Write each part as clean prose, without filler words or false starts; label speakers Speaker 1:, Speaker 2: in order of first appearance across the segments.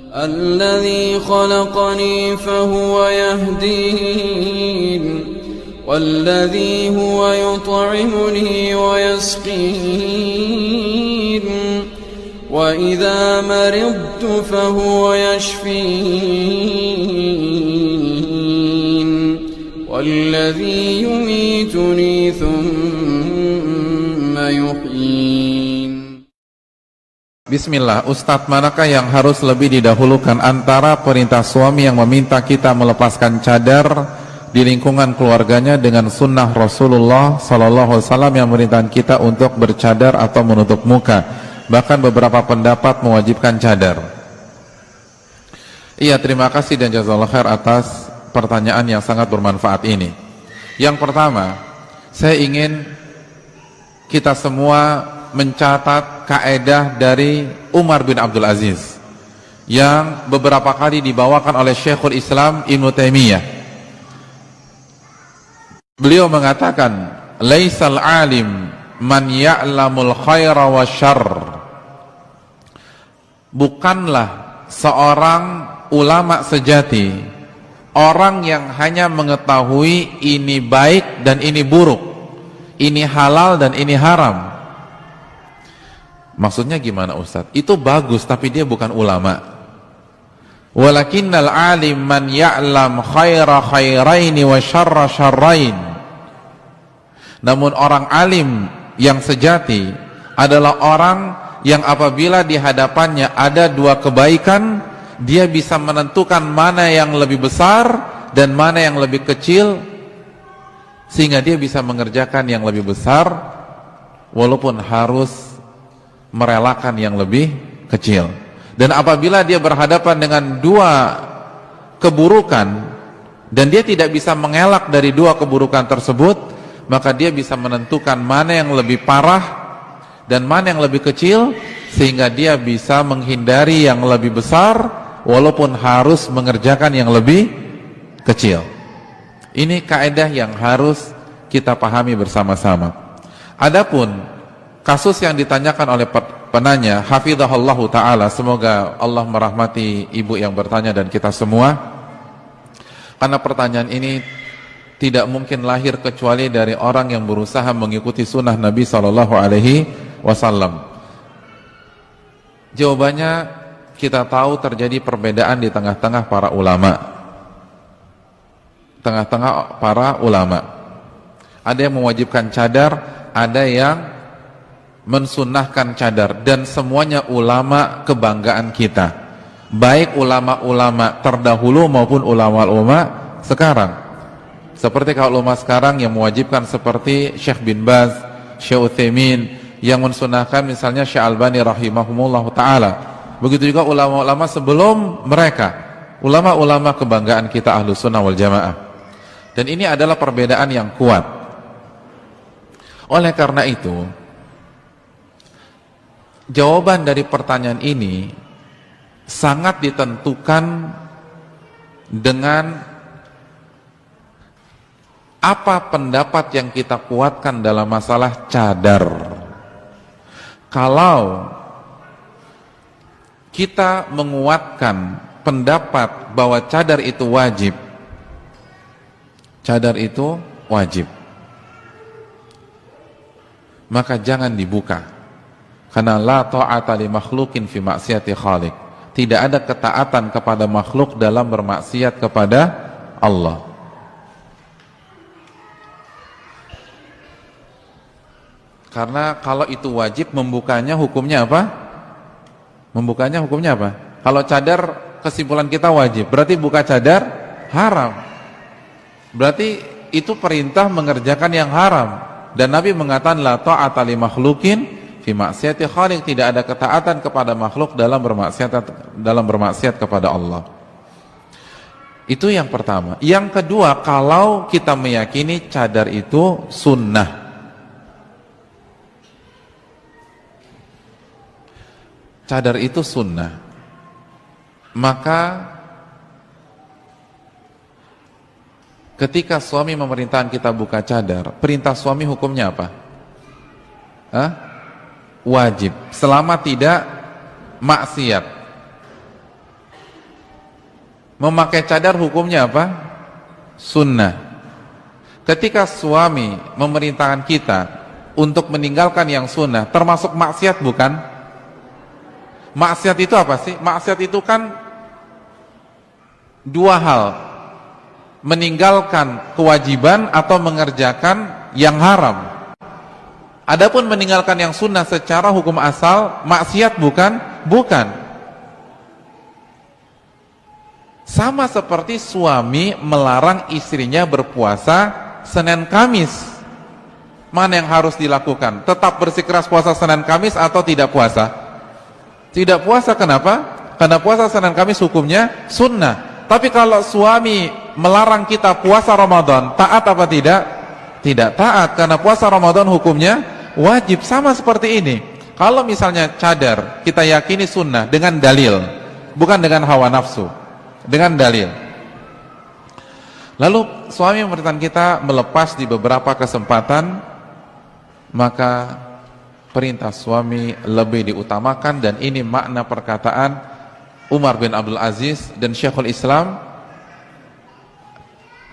Speaker 1: الذي خلقني فهو يهدين والذي هو يطعمني ويسقين وإذا مرضت فهو يشفين والذي يميتني ثم يحيين.
Speaker 2: Bismillah, Ustadz, manakah yang harus lebih didahulukan antara perintah suami yang meminta kita melepaskan cadar di lingkungan keluarganya dengan sunnah Rasulullah SAW yang memerintahkan kita untuk bercadar atau menutup muka? Bahkan beberapa pendapat mewajibkan cadar. Iya, terima kasih dan jazakallahu khair atas pertanyaan yang sangat bermanfaat ini. Yang pertama, saya ingin kita semua mencatat kaedah dari Umar bin Abdul Aziz yang beberapa kali dibawakan oleh Syekhul Islam Ibnu Taimiyah. Beliau mengatakan, laisal alim man ya'lamul khaira wa syarr. Bukanlah seorang ulama sejati orang yang hanya mengetahui ini baik dan ini buruk, ini halal dan ini haram. Maksudnya gimana, Ustadz? Itu bagus tapi dia bukan ulama. Walakinnal alim man ya'lam khaira khairaini wa syarra syarrain. Namun orang alim yang sejati adalah orang yang apabila di hadapannya ada dua kebaikan, dia bisa menentukan mana yang lebih besar dan mana yang lebih kecil, sehingga dia bisa mengerjakan yang lebih besar walaupun harus merelakan yang lebih kecil. Dan apabila dia berhadapan dengan dua keburukan dan dia tidak bisa mengelak dari dua keburukan tersebut, maka dia bisa menentukan mana yang lebih parah dan mana yang lebih kecil, sehingga dia bisa menghindari yang lebih besar walaupun harus mengerjakan yang lebih kecil. Ini kaidah yang harus kita pahami bersama-sama. Adapun kasus yang ditanyakan oleh penanya, hafizahullahu ta'ala, semoga Allah merahmati ibu yang bertanya dan kita semua, karena pertanyaan ini tidak mungkin lahir kecuali dari orang yang berusaha mengikuti sunnah Nabi SAW. Jawabannya, kita tahu terjadi perbedaan di tengah-tengah para ulama. Tengah-tengah para ulama, ada yang mewajibkan cadar, ada yang mensunnahkan cadar, dan semuanya ulama kebanggaan kita, baik ulama-ulama terdahulu maupun ulama-ulama sekarang. Seperti kalau ulama sekarang yang mewajibkan seperti Syekh bin Baz, Syekh Utsaimin, yang mensunnahkan misalnya Syekh Albani rahimahumullah ta'ala. Begitu juga ulama-ulama sebelum mereka, ulama-ulama kebanggaan kita Ahlus Sunnah wal Jamaah. Dan ini adalah perbedaan yang kuat. Oleh karena itu, jawaban dari pertanyaan ini sangat ditentukan dengan apa pendapat yang kita kuatkan dalam masalah cadar. Kalau kita menguatkan pendapat bahwa cadar itu wajib, maka jangan dibuka. Karena la ta'ata li makhlukin fi maksiati khaliq. Tidak ada ketaatan kepada makhluk dalam bermaksiat kepada Allah. Karena kalau itu wajib, membukanya hukumnya apa? Membukanya hukumnya apa? Kalau cadar, kesimpulan kita wajib, berarti buka cadar haram. Berarti itu perintah mengerjakan yang haram. Dan Nabi mengatakan la ta'ata li makhlukin fi maksiati khaliq, tidak ada ketaatan kepada makhluk dalam bermaksiat kepada Allah. Itu yang pertama. Yang kedua, kalau kita meyakini cadar itu sunnah, cadar itu sunnah, maka ketika suami memerintahkan kita buka cadar, perintah suami hukumnya apa? Wajib, selama tidak maksiat. Memakai cadar hukumnya apa? Sunnah. Ketika suami memerintahkan kita untuk meninggalkan yang sunnah, termasuk maksiat bukan? Maksiat itu apa sih? Maksiat itu kan dua hal, meninggalkan kewajiban atau mengerjakan yang haram. Adapun meninggalkan yang sunnah secara hukum asal, maksiat bukan? Bukan. Sama seperti suami melarang istrinya berpuasa Senin Kamis. Mana yang harus dilakukan? Tetap bersikeras puasa Senin Kamis atau tidak puasa? Tidak puasa, kenapa? Karena puasa Senin Kamis hukumnya sunnah. Tapi kalau suami melarang kita puasa Ramadan, taat apa tidak? Tidak taat, karena puasa Ramadan hukumnya wajib. Sama seperti ini. Kalau misalnya cadar kita yakini sunnah dengan dalil, bukan dengan hawa nafsu, dengan dalil. Lalu suami memerintahkan kita melepas di beberapa kesempatan, maka perintah suami lebih diutamakan. Dan ini makna perkataan Umar bin Abdul Aziz dan Syekhul Islam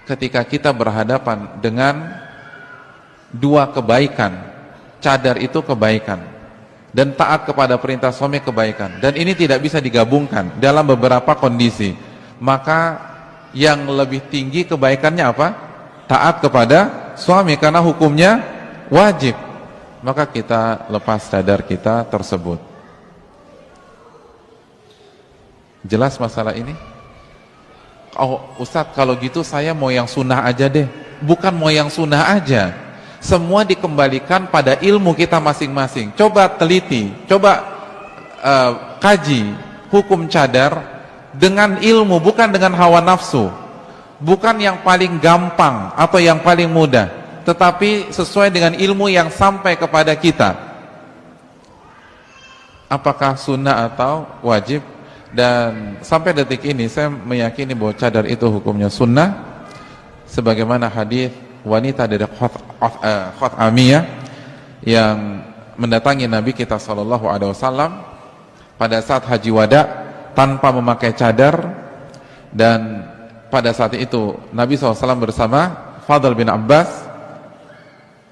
Speaker 2: ketika kita berhadapan dengan dua kebaikan. Cadar itu kebaikan dan taat kepada perintah suami kebaikan, dan ini tidak bisa digabungkan dalam beberapa kondisi. Maka yang lebih tinggi kebaikannya apa? Taat kepada suami karena hukumnya wajib. Maka kita lepas cadar kita tersebut. Jelas masalah ini? Oh Ustadz, kalau gitu saya mau yang sunnah aja deh. Bukan mau yang sunnah aja, semua dikembalikan pada ilmu kita masing-masing. Coba teliti, coba kaji hukum cadar dengan ilmu, bukan dengan hawa nafsu, bukan yang paling gampang atau yang paling mudah, tetapi sesuai dengan ilmu yang sampai kepada kita. Apakah sunnah atau wajib? Dan sampai detik ini saya meyakini bahwa cadar itu hukumnya sunnah, sebagaimana hadis wanita dari Khot'amiyah yang mendatangi Nabi kita SAW pada saat haji wada tanpa memakai cadar. Dan pada saat itu Nabi SAW bersama Fadl bin Abbas,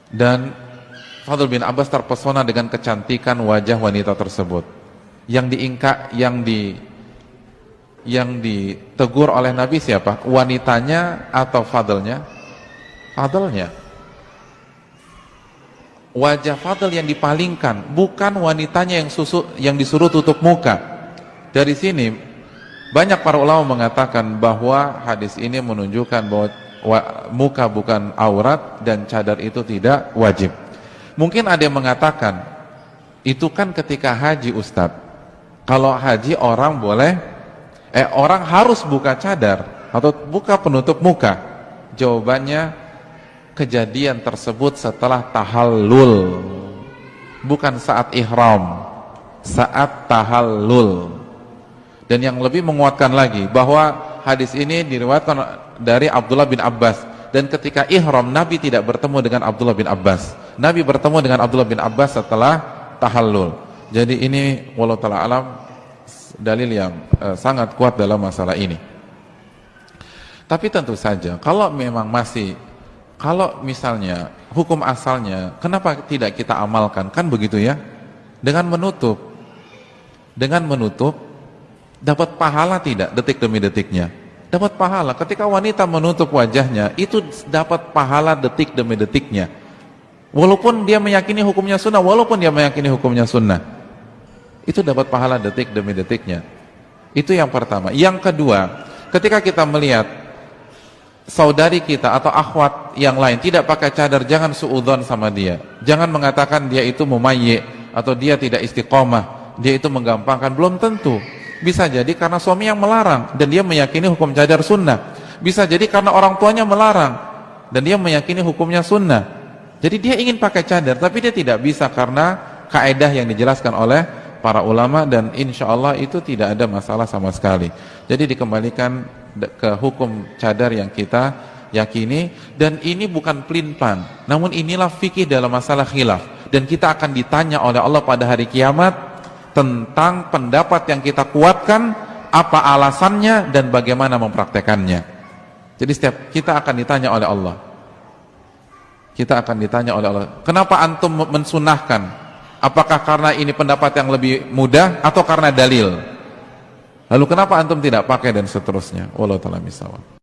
Speaker 2: dan Fadl bin Abbas terpesona dengan kecantikan wajah wanita tersebut. Yang ditegur oleh Nabi siapa? Wanitanya atau Fadlnya? Fadlnya. Wajah Fadl yang dipalingkan, bukan wanitanya yang disuruh tutup muka. Dari sini banyak para ulama mengatakan bahwa hadis ini menunjukkan bahwa muka bukan aurat dan cadar itu tidak wajib. Mungkin ada yang mengatakan itu kan ketika haji Ustadz. Kalau haji orang orang harus buka cadar atau buka penutup muka. Jawabannya, kejadian tersebut setelah tahallul, bukan saat ihram, saat tahallul. Dan yang lebih menguatkan lagi bahwa hadis ini diriwayatkan dari Abdullah bin Abbas, dan ketika ihram Nabi tidak bertemu dengan Abdullah bin Abbas. Nabi bertemu dengan Abdullah bin Abbas setelah tahallul. Jadi ini wallahu ta'ala alam dalil yang sangat kuat dalam masalah ini. Tapi tentu saja kalau memang kalau misalnya hukum asalnya kenapa tidak kita amalkan, kan begitu ya? Dengan menutup dapat pahala tidak detik demi detiknya? Dapat pahala. Ketika wanita menutup wajahnya itu dapat pahala detik demi detiknya, walaupun dia meyakini hukumnya sunnah, itu dapat pahala detik demi detiknya. Itu yang pertama. Yang kedua, ketika kita melihat saudari kita atau akhwat yang lain tidak pakai cadar, jangan suudzon sama dia. Jangan mengatakan dia itu mumayyi atau dia tidak istiqomah, dia itu menggampangkan. Belum tentu. Bisa jadi karena suami yang melarang dan dia meyakini hukum cadar sunnah. Bisa jadi karena orang tuanya melarang dan dia meyakini hukumnya sunnah. Jadi dia ingin pakai cadar tapi dia tidak bisa karena kaedah yang dijelaskan oleh para ulama, dan insya Allah itu tidak ada masalah sama sekali. Jadi dikembalikan ke hukum cadar yang kita yakini, dan ini bukan pelin-pelan, namun inilah fikih dalam masalah khilaf, dan kita akan ditanya oleh Allah pada hari kiamat tentang pendapat yang kita kuatkan apa alasannya, dan bagaimana mempraktekannya. Jadi setiap kita akan ditanya oleh Allah. Kita akan ditanya oleh Allah, kenapa antum mensunahkan? Apakah karena ini pendapat yang lebih mudah atau karena dalil? Lalu kenapa antum tidak pakai, dan seterusnya. Wallahu ta'ala misawab.